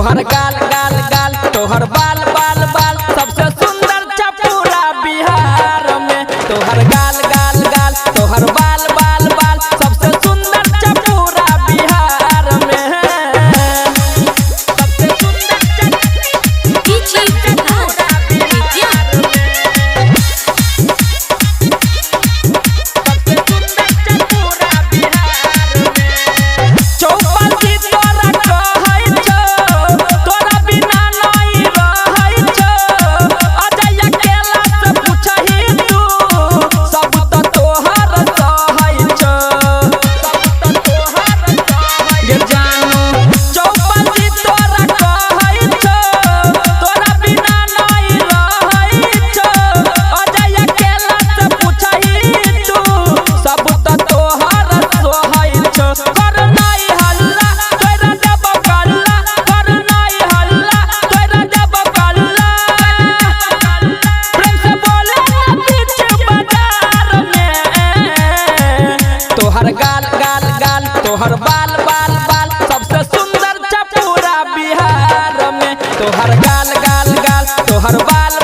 तोहर गाल गाल गाल तोहर बाल बाल बाल सबसे सुंदर पूरा बिहार में। तोहर गाल गाल गाल तोहर बाल बाल बाल सबसे सुंदर पूरा बिहार में। तोहर गाल गाल गाल तोहर बाल बाल बाल सबसे सुंदर पूरा बिहार में। तोहर गाल गाल गाल तोहर बाल